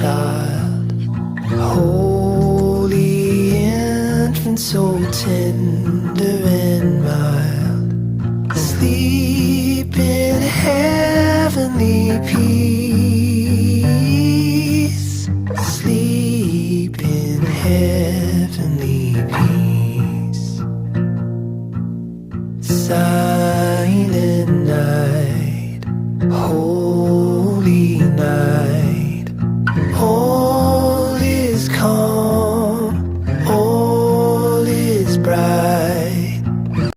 child, holy infant, so tender and mild. Sleep in heavenly peace. Sleep in heavenly peace.